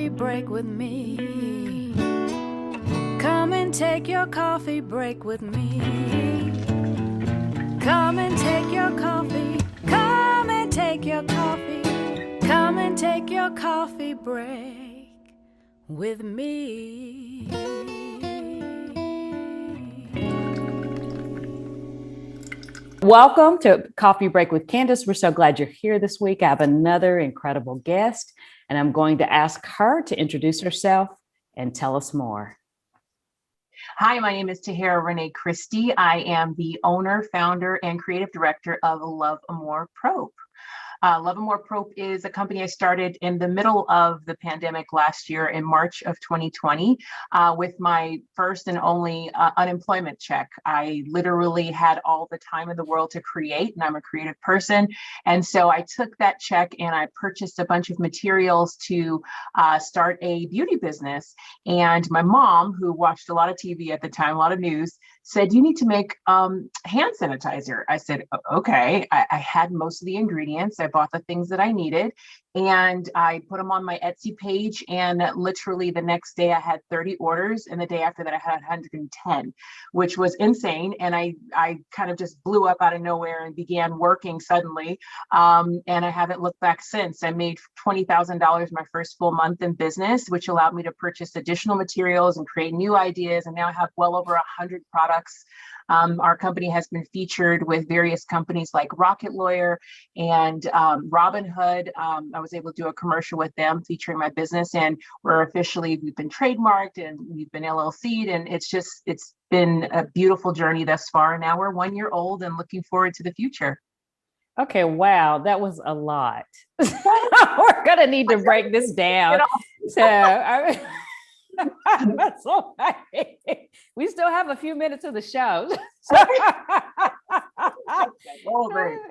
coffee break with me. Come and take your coffee break with me. Come and take your coffee. Come and take your coffee. Come and take your coffee break with me. Welcome to Coffee Break with Candace. We're so glad you're here this week. I have another incredible guest, and I'm going to ask her to introduce herself and tell us more. Hi, my name is Tahera Rene Christy. I am the owner, founder, and creative director of Amour Propre. Amour Propre is a company I started in the middle of the pandemic last year in March of 2020 with my first and only unemployment check. I literally had all the time in the world to create, and I'm a creative person. And so I took that check and I purchased a bunch of materials to start a beauty business. And my mom, who watched a lot of TV at the time, a lot of news, said, "You need to make hand sanitizer." I said, "Okay." I had most of the ingredients. I bought the things that I needed and I put them on my Etsy page. And literally the next day I had 30 orders. And the day after that I had 110, which was insane. And I kind of just blew up out of nowhere and began working suddenly. And I haven't looked back since. I made $20,000 my first full month in business, which allowed me to purchase additional materials and create new ideas. And now I have well over 100 products. Our company has been featured with various companies like Rocket Lawyer and Robinhood. I was able to do a commercial with them featuring my business, and we've been trademarked and we've been LLC'd, and it's been a beautiful journey thus far. Now we're 1 year old and looking forward to the future. Okay, wow, that was a lot. We're gonna need to break this down. So we still have a few minutes of the show.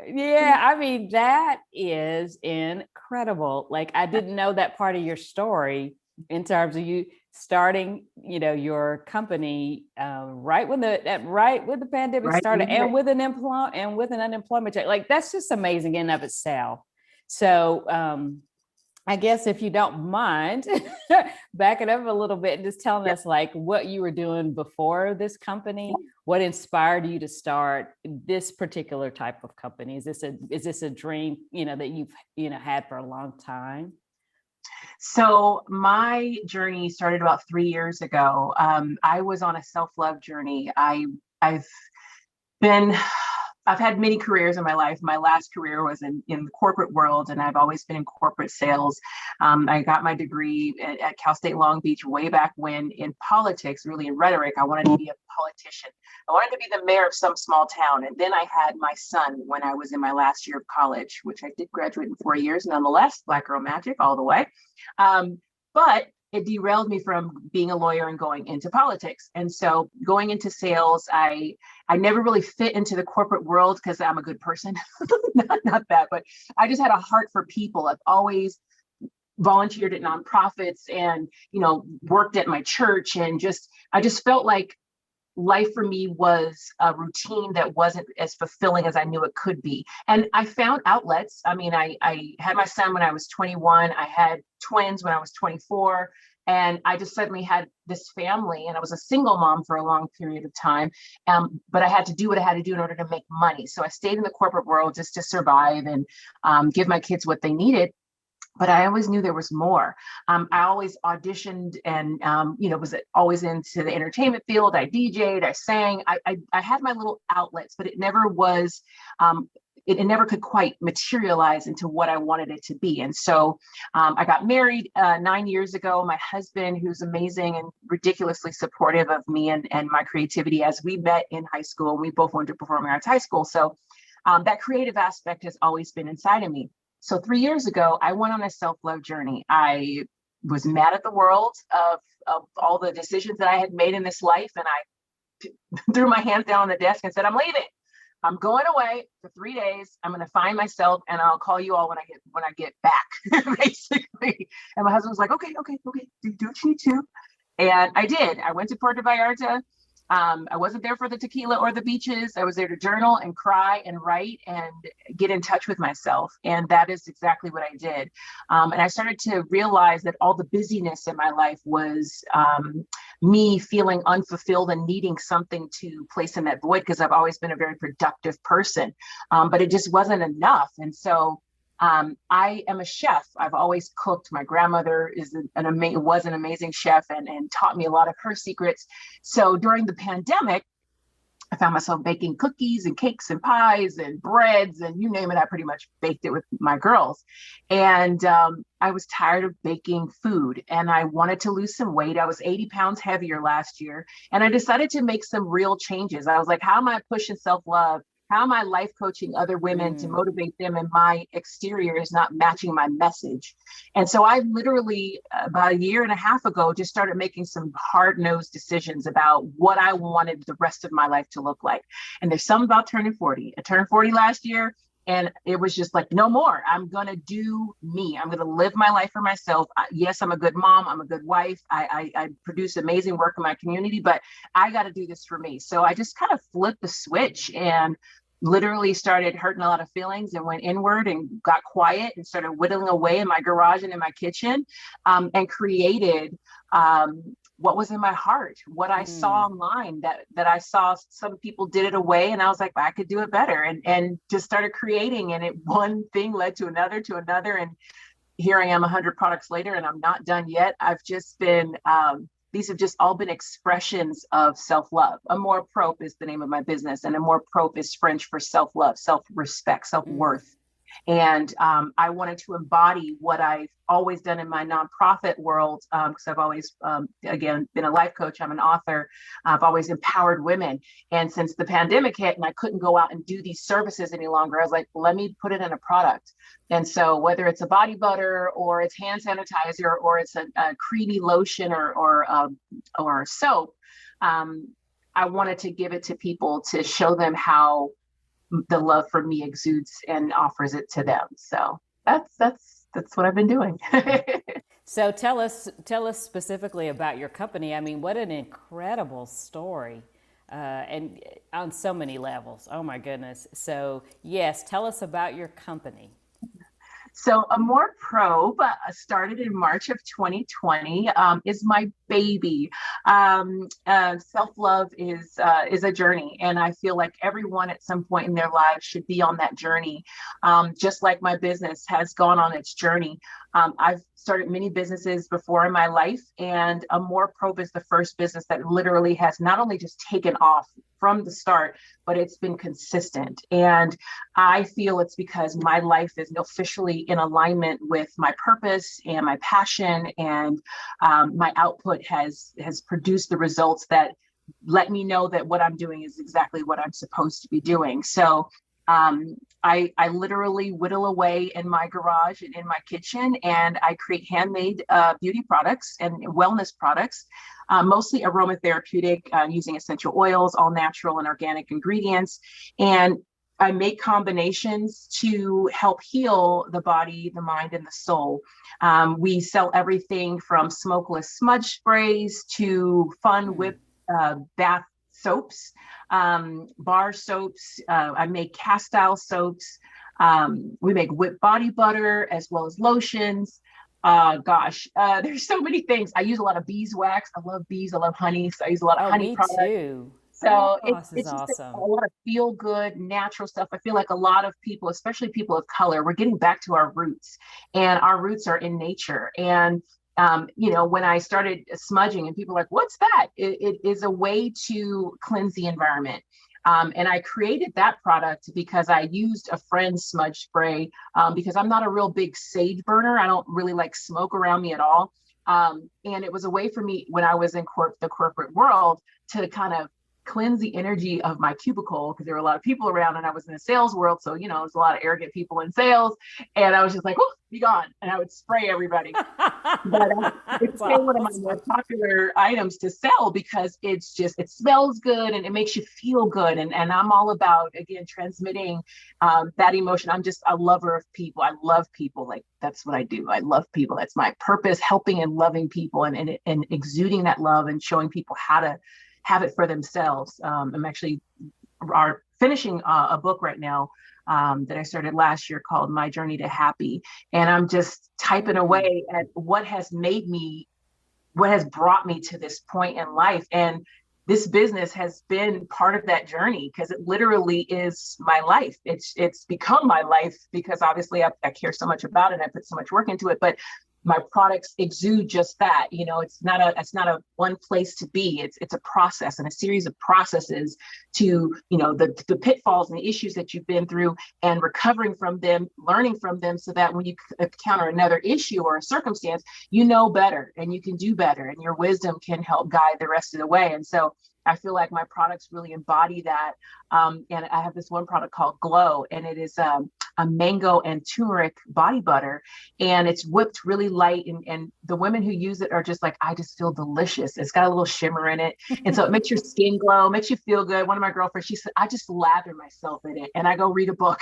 Yeah, I mean, that is incredible. Like, I didn't know that part of your story in terms of you starting, your company right when the pandemic started, and with an unemployment check. Like, that's just amazing in and of itself. So I guess if you don't mind, back it up a little bit and just telling us like what you were doing before this company, what inspired you to start this particular type of company? Is this a dream, that you've, had for a long time? So my journey started about 3 years ago. I was on a self-love journey. I've had many careers in my life. My last career was in the corporate world, and I've always been in corporate sales. I got my degree at Cal State Long Beach way back when in politics, really in rhetoric. I wanted to be a politician. I wanted to be the mayor of some small town. And then I had my son when I was in my last year of college, which I did graduate in 4 years, nonetheless, Black Girl Magic all the way. But it derailed me from being a lawyer and going into politics. And so going into sales, I never really fit into the corporate world because I'm a good person. not that, but I just had a heart for people. I've always volunteered at nonprofits and, worked at my church, and I just felt like life for me was a routine that wasn't as fulfilling as I knew it could be. And I found outlets. I mean, I had my son when I was 21. I had twins when I was 24. And I just suddenly had this family, and I was a single mom for a long period of time. But I had to do what I had to do in order to make money. So I stayed in the corporate world just to survive and give my kids what they needed. But I always knew there was more. I always auditioned and, was always into the entertainment field. I DJ'd, I sang, I had my little outlets, but it never was, it never could quite materialize into what I wanted it to be. And so I got married 9 years ago. My husband, who's amazing and ridiculously supportive of me and my creativity, as we met in high school, we both went to performing arts high school. So that creative aspect has always been inside of me. So 3 years ago, I went on a self-love journey. I was mad at the world of all the decisions that I had made in this life. And I threw my hands down on the desk and said, "I'm leaving. I'm going away for 3 days. I'm going to find myself, and I'll call you all when I get back," basically. And my husband was like, okay, do what you need to. And I did. I went to Puerto Vallarta. I wasn't there for the tequila or the beaches. I was there to journal and cry and write and get in touch with myself. And that is exactly what I did. And I started to realize that all the busyness in my life was me feeling unfulfilled and needing something to place in that void, because I've always been a very productive person, but it just wasn't enough. And so I am a chef. I've always cooked. My grandmother was an amazing chef and taught me a lot of her secrets. So during the pandemic, I found myself baking cookies and cakes and pies and breads and you name it. I pretty much baked it with my girls. And I was tired of baking food and I wanted to lose some weight. I was 80 pounds heavier last year. And I decided to make some real changes. I was like, how am I pushing self-love? How am I life coaching other women to motivate them, and my exterior is not matching my message? And so I literally, about a year and a half ago, just started making some hard-nosed decisions about what I wanted the rest of my life to look like. And there's something about turning 40. I turned 40 last year, and it was just like, no more. I'm going to do me. I'm going to live my life for myself. Yes, I'm a good mom. I'm a good wife. I produce amazing work in my community, but I got to do this for me. So I just kind of flipped the switch and literally started hurting a lot of feelings and went inward and got quiet and started whittling away in my garage and in my kitchen, and created what was in my heart, what I saw online that I saw some people did it away. And I was like, I could do it better, and just started creating, and one thing led to another. And here I am 100 products later, and I'm not done yet. I've just been, these have just all been expressions of self-love. Amour Propre is the name of my business, and Amour Propre is French for self-love, self-respect, self-worth. And I wanted to embody what I've always done in my nonprofit world, because I've always, again, been a life coach. I'm an author. I've always empowered women. And since the pandemic hit and I couldn't go out and do these services any longer, I was like, let me put it in a product. And so whether it's a body butter or it's hand sanitizer or it's a creamy lotion or soap, I wanted to give it to people to show them how the love for me exudes and offers it to them. So that's what I've been doing. So tell us specifically about your company. I mean, what an incredible story, and on so many levels. Oh my goodness. So yes, tell us about your company. So Amour Propre started in March of 2020, is my baby. Self-love is a journey. And I feel like everyone at some point in their lives should be on that journey. Just like my business has gone on its journey. I've started many businesses before in my life, and Amour Propre is the first business that literally has not only just taken off from the start, but it's been consistent. And I feel it's because my life is officially in alignment with my purpose and my passion, and my output has produced the results that let me know that what I'm doing is exactly what I'm supposed to be doing. So I literally whittle away in my garage and in my kitchen, and I create handmade beauty products and wellness products, mostly aromatherapeutic, using essential oils, all natural and organic ingredients. And I make combinations to help heal the body, the mind, and the soul. We sell everything from smokeless smudge sprays to fun whip bath soaps, bar soaps. I make cast style soaps. We make whipped body butter as well as lotions. There's so many things. I use a lot of beeswax. I love bees. I love honey. So I use a lot of honey products. Too. So It's just awesome. a lot of feel good, natural stuff. I feel like a lot of people, especially people of color, we're getting back to our roots, and our roots are in nature. And when I started smudging and people are like, what's that? It is a way to cleanse the environment. And I created that product because I used a friend's smudge spray, because I'm not a real big sage burner. I don't really like smoke around me at all. And it was a way for me when I was in the corporate world to kind of cleanse the energy of my cubicle, because there were a lot of people around and I was in the sales world. So, there's a lot of arrogant people in sales, and I was just like, oh, be gone. And I would spray everybody. But it became one of my more popular items to sell because it smells good and it makes you feel good. And I'm all about, again, transmitting that emotion. I'm just a lover of people. I love people. Like, that's what I do. I love people. That's my purpose, helping and loving people and exuding that love and showing people how to have it for themselves. I'm actually finishing a book right now that I started last year called My Journey to Happy. And I'm just typing away at what has brought me to this point in life. And this business has been part of that journey because it literally is my life. It's become my life because obviously I care so much about it. I put so much work into it, but my products exude just that. It's not a one place to be. It's a process and a series of processes to, the pitfalls and the issues that you've been through and recovering from them, learning from them so that when you encounter another issue or a circumstance, you know better and you can do better and your wisdom can help guide the rest of the way. And so I feel like my products really embody that. And I have this one product called Glow, and it is a mango and turmeric body butter, and it's whipped really light. And the women who use it are just like, I just feel delicious. It's got a little shimmer in it. And so it makes your skin glow, makes you feel good. One of my girlfriends, she said, I just lather myself in it and I go read a book.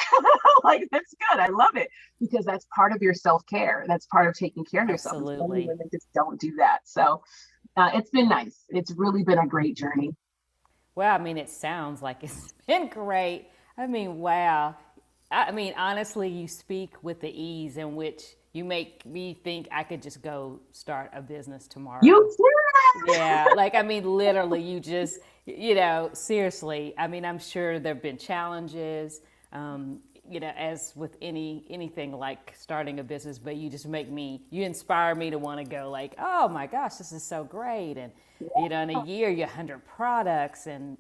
Like, that's good. I love it because that's part of your self-care. That's part of taking care of yourself. Absolutely. Women just don't do that. So it's been nice. It's really been a great journey. Well, I mean, it sounds like it's been great. I mean, wow. I mean, honestly, you speak with the ease in which you make me think I could just go start a business tomorrow. Yeah, like, I mean, literally, you just, seriously. I mean, I'm sure there have been challenges, as with anything like starting a business, but you just you inspire me to want to go like, oh my gosh, this is so great. And, in a year, you're 100 products and,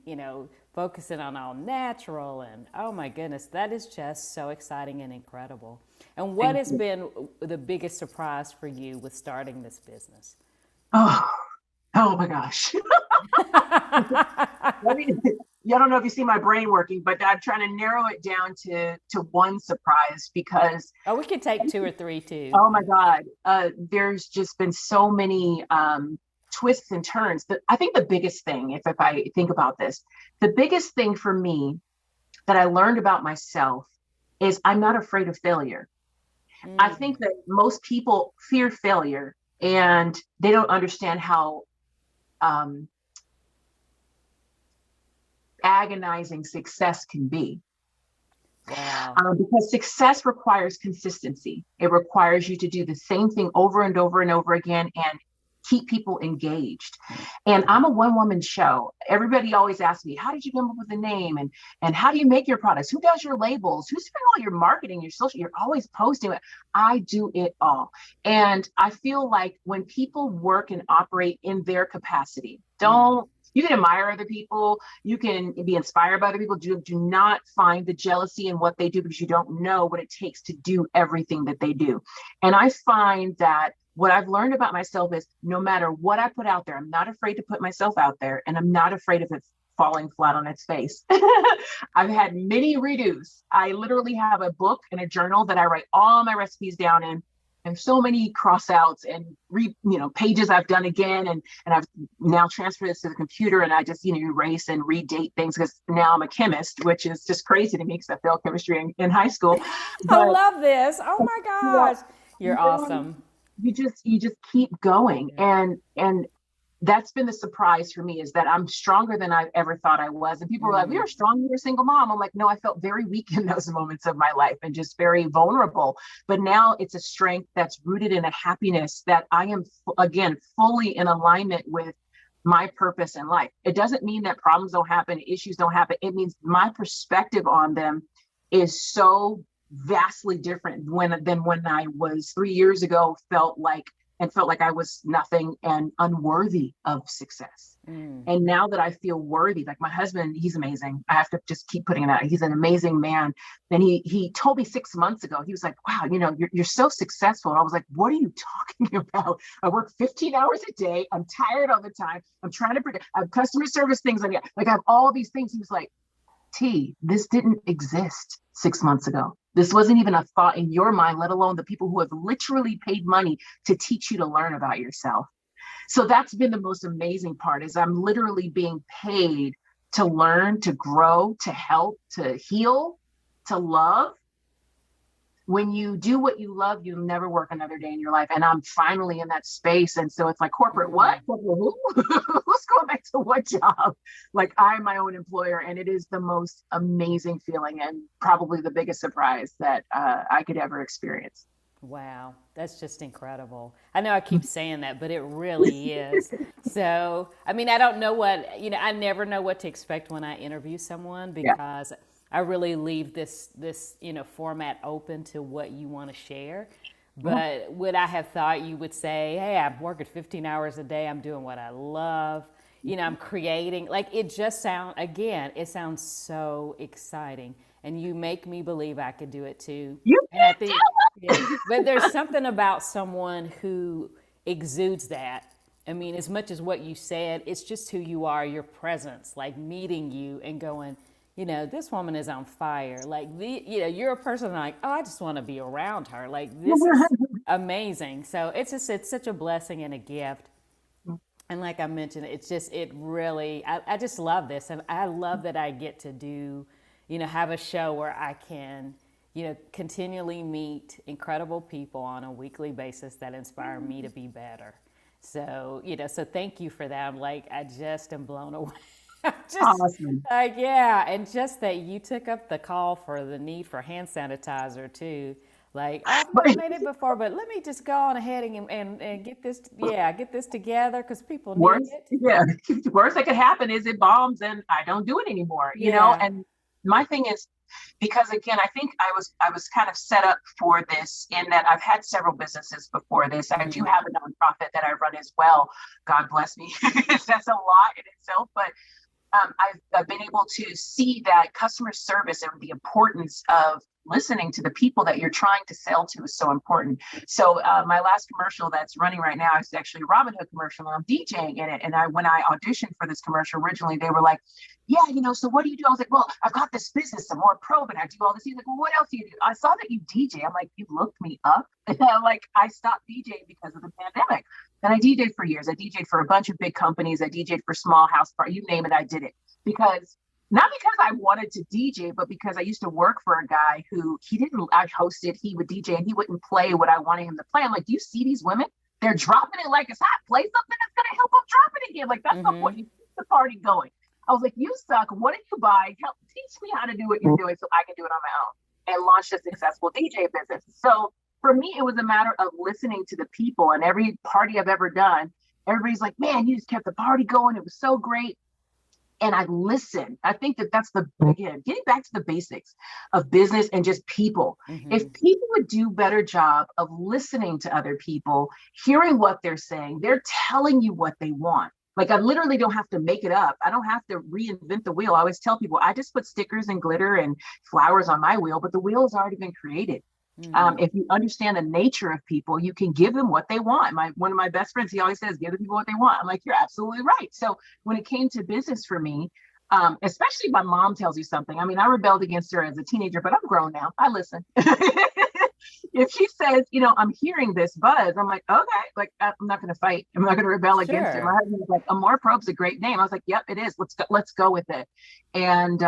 focusing on all natural. And oh my goodness, that is just so exciting and incredible. And what has been the biggest surprise for you with starting this business? Oh my gosh. I don't know if you see my brain working, but I'm trying to narrow it down to one surprise because. Oh, we could take 2 or 3 too. Oh my God. There's just been so many twists and turns. But I think the biggest thing, if I think about this, the biggest thing for me that I learned about myself is I'm not afraid of failure. I think that most people fear failure and they don't understand how agonizing success can be. Wow. Because success requires consistency. It requires you to do the same thing over and over and over again and keep people engaged. And I'm a one-woman show. Everybody always asks me, how did you come up with the name? And how do you make your products? Who does your labels? Who's doing all your marketing, your social? You're always posting it. I do it all. And I feel like when people work and operate in their capacity, you can admire other people. You can be inspired by other people. Do not find the jealousy in what they do because you don't know what it takes to do everything that they do. And I find that what I've learned about myself is no matter what I put out there, I'm not afraid to put myself out there and I'm not afraid of it falling flat on its face. I've had many redos. I literally have a book and a journal that I write all my recipes down in. And so many cross outs and pages I've done again, and I've now transferred this to the computer, and I just erase and redate things because now I'm a chemist, which is just crazy to me because I failed chemistry in high school. But, I love this. Oh my gosh, you're awesome. You just keep going, and that's been the surprise for me is that I'm stronger than I've ever thought I was. And people were like, you're strong, you're a single mom. I'm like, no, I felt very weak in those moments of my life and just very vulnerable. But now it's a strength that's rooted in a happiness that I am, again, fully in alignment with my purpose in life. It doesn't mean that problems don't happen, issues don't happen. It means my perspective on them is so vastly different than when I was 3 years ago, felt like I was nothing and unworthy of success. And now that I feel worthy, like my husband, he's amazing. I have to just keep putting it out. He's an amazing man. And he told me 6 months ago, he was like, wow, you're so successful. And I was like, what are you talking about? I work 15 hours a day. I'm tired all the time. I'm trying to I have customer service things. I have all these things. He was like, T, this didn't exist 6 months ago. This wasn't even a thought in your mind, let alone the people who have literally paid money to teach you to learn about yourself. So that's been the most amazing part is I'm literally being paid to learn, to grow, to help, to heal, to love when you do what you love, you'll never work another day in your life. And I'm finally in that space. And so it's like corporate, what? Corporate who? Who's going back to what job? Like I'm my own employer. And it is the most amazing feeling and probably the biggest surprise that I could ever experience. Wow, that's just incredible. I know I keep saying that, but it really is. So, I mean, I don't know what, I never know what to expect when I interview someone Yeah. because I really leave this format open to what you want to share. But would I have thought you would say, hey, I'm working 15 hours a day, I'm doing what I love, I'm creating, like it sounds so exciting. And you make me believe I could do it too. And I think, but there's something about someone who exudes that. I mean, as much as what you said, it's just who you are, your presence, like meeting you and going, this woman is on fire. Like you're a person like, oh, I just want to be around her. Like this is amazing. So it's such a blessing and a gift. And like I mentioned, I just love this. And I love that I get to do, have a show where I can, continually meet incredible people on a weekly basis that inspire me to be better. So, so thank you for that. I just am blown away. Awesome. And just that you took up the call for the need for hand sanitizer too. I've never made it before, but let me just go on ahead and get this together because people need it. Yeah, worst that could happen is it bombs and I don't do it anymore, and my thing is, because again, I think I was kind of set up for this in that I've had several businesses before this. I do have a nonprofit that I run as well. God bless me. That's a lot in itself, but I've been able to see that customer service and the importance of listening to the people that you're trying to sell to is so important. So my last commercial that's running right now is actually a Robin Hood commercial, and I'm DJing in it. And when I auditioned for this commercial originally, they were like, yeah, so what do you do? I was like, well, I've got this business, Amour Propre, and I do all this. He's like, well, what else do you do? I saw that you DJ. I'm like, you looked me up. And I'm like, I stopped DJing because of the pandemic. And I DJed for years. I DJed for a bunch of big companies. I DJed for small house parties, you name it, I did it. Not because I wanted to DJ, but because I used to work for a guy who I hosted, he would DJ and he wouldn't play what I wanted him to play. I'm like, do you see these women? They're dropping it like it's hot. Play something that's going to help them drop it again. Like that's the point. You keep the party going. I was like, you suck. What did you buy? Teach me how to do what you're doing so I can do it on my own and launch a successful DJ business. So for me, it was a matter of listening to the people, and every party I've ever done, everybody's like, man, you just kept the party going. It was so great. And I listen. I think that's getting back to the basics of business and just people. If people would do a better job of listening to other people, hearing what they're saying, they're telling you what they want. Like I literally don't have to make it up. I don't have to reinvent the wheel. I always tell people, I just put stickers and glitter and flowers on my wheel, but the wheel has already been created. If you understand the nature of people, you can give them what they want. One of my best friends, he always says, give the people what they want. I'm like, you're absolutely right. So when it came to business for me, especially my mom tells you something. I mean, I rebelled against her as a teenager, but I'm grown now. I listen. If she says, I'm hearing this buzz, I'm like, okay, like I'm not going to fight. I'm not going to rebel against her. My husband was like, Amour Propre's a great name. I was like, yep, it is. Let's go with it. And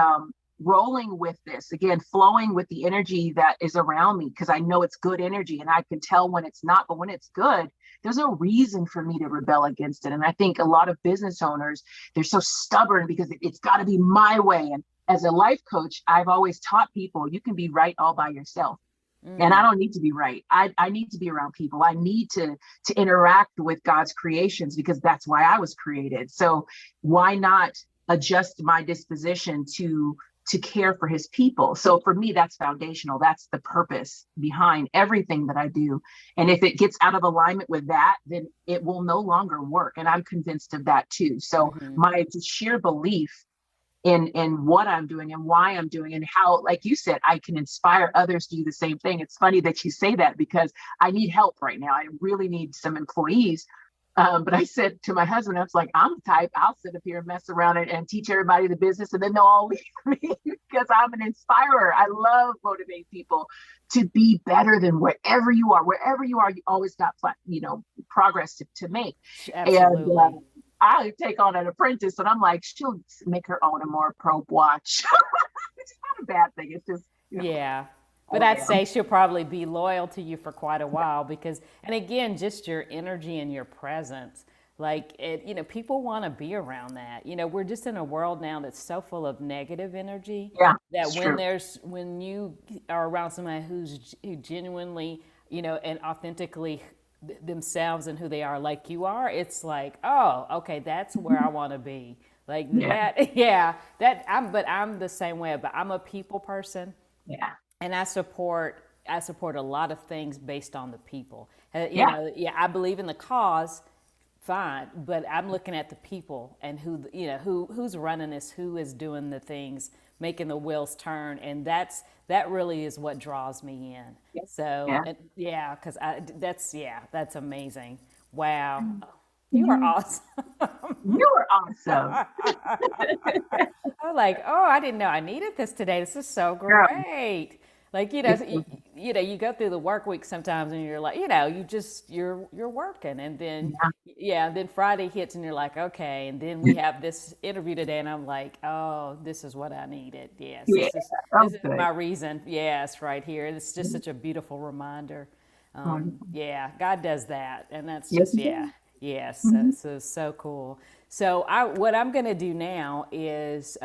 rolling with this, again, flowing with the energy that is around me, because I know it's good energy and I can tell when it's not, but when it's good, there's no reason for me to rebel against it. And I think a lot of business owners, they're so stubborn because it's got to be my way. And as a life coach, I've always taught people you can be right all by yourself. And I don't need to be right. I need to be around people. I need to interact with God's creations because that's why I was created. So why not adjust my disposition to care for his people? So for me, that's foundational. That's the purpose behind everything that I do. And if it gets out of alignment with that, then it will no longer work. And I'm convinced of that too. So my sheer belief in what I'm doing and why I'm doing and how, like you said, I can inspire others to do the same thing. It's funny that you say that because I need help right now. I really need some employees. But I said to my husband, I was like, I'm the type, I'll sit up here and mess around and teach everybody the business and then they'll all leave me because I'm an inspirer. I love motivating people to be better than wherever you are. Wherever you are, you always got, progress to make. Absolutely. And I take on an apprentice and I'm like, she'll make her own Amour Propre watch. It's not a bad thing. It's just, Yeah. But I'd say she'll probably be loyal to you for quite a while because, and again, just your energy and your presence. Like, people want to be around that. We're just in a world now that's so full of negative energy that when you are around somebody who genuinely, and authentically themselves and who they are like you are, it's like, oh, okay, that's where I want to be. Like but I'm the same way, but I'm a people person. Yeah. And I support a lot of things based on the people. I believe in the cause, fine, but I'm looking at the people and who's running this, who is doing the things, making the wheels turn, and that really is what draws me in. Yes. So because that's amazing. Wow, you are awesome. You are awesome. I'm like, oh, I didn't know I needed this today. This is so great. Like, you go through the work week sometimes and you're like, you're working. And then, then Friday hits and you're like, okay. And then we have this interview today and I'm like, oh, this is what I needed. Yes. This is my reason. Yes, right here. It's just such a beautiful reminder. God does that. And that's just, yes. So cool. So what I'm going to do now is,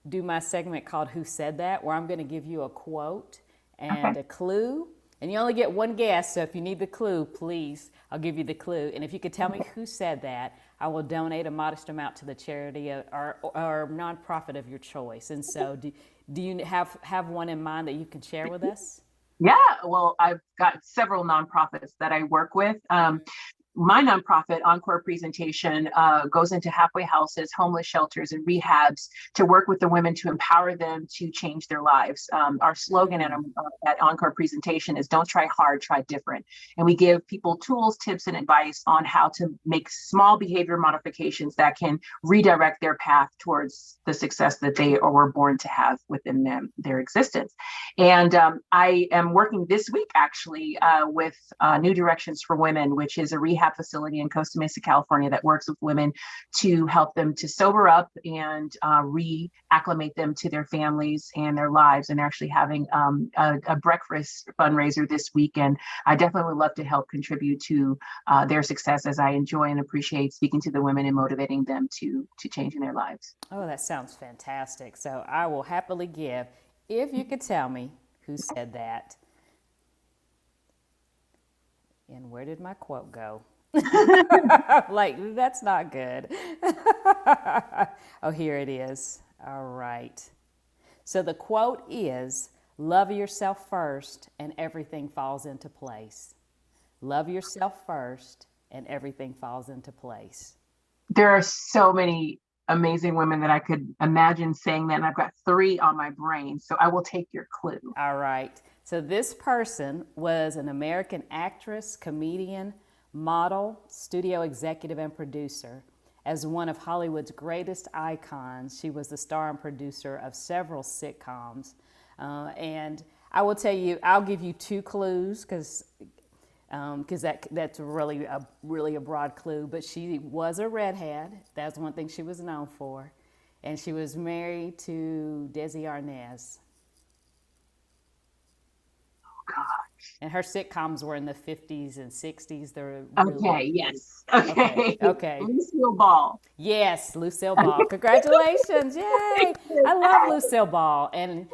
do my segment called Who Said That, where I'm going to give you a quote and a clue. And you only get one guess, so if you need the clue, please, I'll give you the clue. And if you could tell me who said that, I will donate a modest amount to the charity or nonprofit of your choice. And so do you have one in mind that you can share with us? Yeah, well, I've got several nonprofits that I work with. My nonprofit, Encore Presentation, goes into halfway houses, homeless shelters, and rehabs to work with the women to empower them to change their lives. Our slogan at Encore Presentation is "Don't try hard, try different." And we give people tools, tips, and advice on how to make small behavior modifications that can redirect their path towards the success that they were born to have within their existence. And I am working this week, actually, with New Directions for Women, which is a rehab facility in Costa Mesa, California, that works with women to help them to sober up and reacclimate them to their families and their lives. And actually having a breakfast fundraiser this weekend. I definitely would love to help contribute to their success, as I enjoy and appreciate speaking to the women and motivating them to change in their lives. Oh, that sounds fantastic. So I will happily give, if you could tell me who said that. And where did my quote go? Like, that's not good. Oh, here it is. All right. So the quote is, love yourself first and everything falls into place. Love yourself first and everything falls into place. There are so many amazing women that I could imagine saying that, and I've got 3 on my brain, so I will take your clue. All right. So this person was an American actress, comedian, model, studio executive, and producer. As one of Hollywood's greatest icons, she was the star and producer of several sitcoms. And I will tell you, I'll give you 2 clues because that's really a broad clue. But she was a redhead. That's one thing she was known for. And she was married to Desi Arnaz. God. And her sitcoms were in the 50s and 60s. They're yes. Okay. Lucille Ball. Yes, Lucille Ball. Congratulations. Yay. I love Lucille Ball. And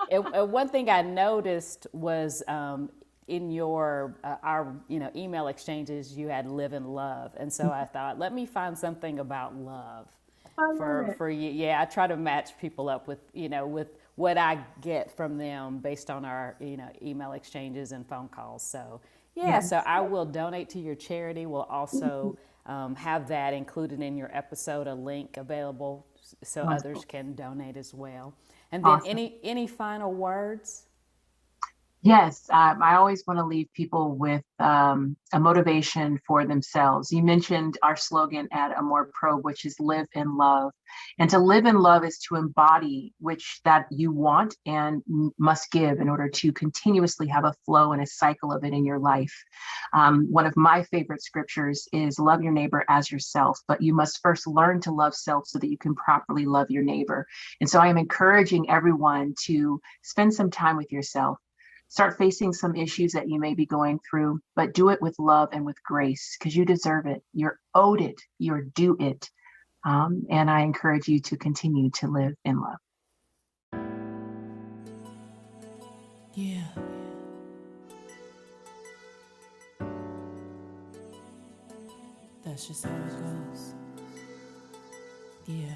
one thing I noticed was in your our email exchanges, you had live and love. And so I thought, let me find something about love for you. Yeah, I try to match people up with with what I get from them based on our email exchanges and phone calls. So so I will donate to your charity. We'll also have that included in your episode, a link available so others can donate as well. And then any final words? Yes, I always want to leave people with a motivation for themselves. You mentioned our slogan at Amour Propre, which is live in love. And to live in love is to embody which that you want and must give in order to continuously have a flow and a cycle of it in your life. One of my favorite scriptures is love your neighbor as yourself, but you must first learn to love self so that you can properly love your neighbor. And so I am encouraging everyone to spend some time with yourself. Start facing some issues that you may be going through, but do it with love and with grace because you deserve it. You're owed it. You're due it. And I encourage you to continue to live in love. Yeah. That's just how it goes. Yeah.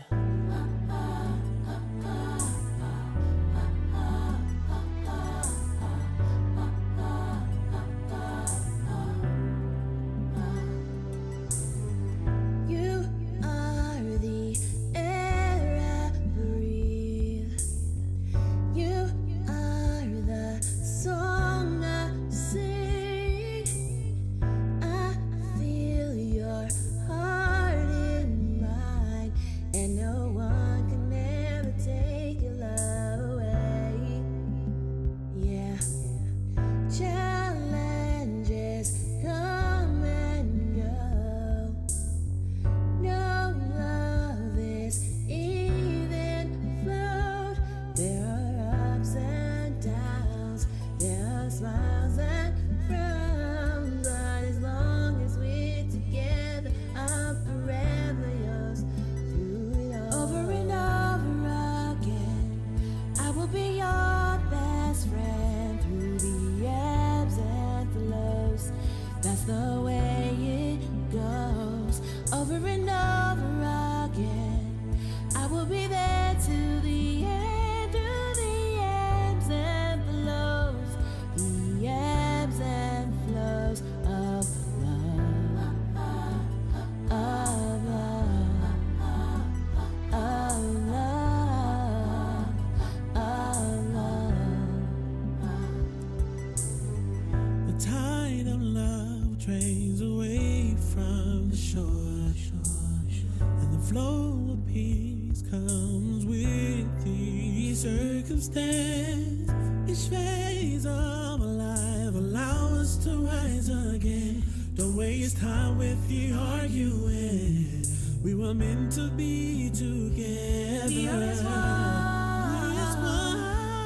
Each phase of life allow us to rise again. Don't waste time with the arguing. We were meant to be together. We are as one.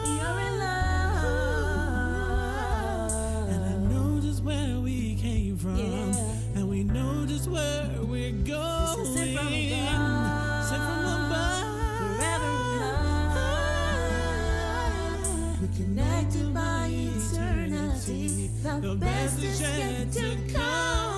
We are in love. And I know just where we came from. Yeah. And we know just where we're going. Sent from above. Sent from above. Connected by eternity, the best is yet to come.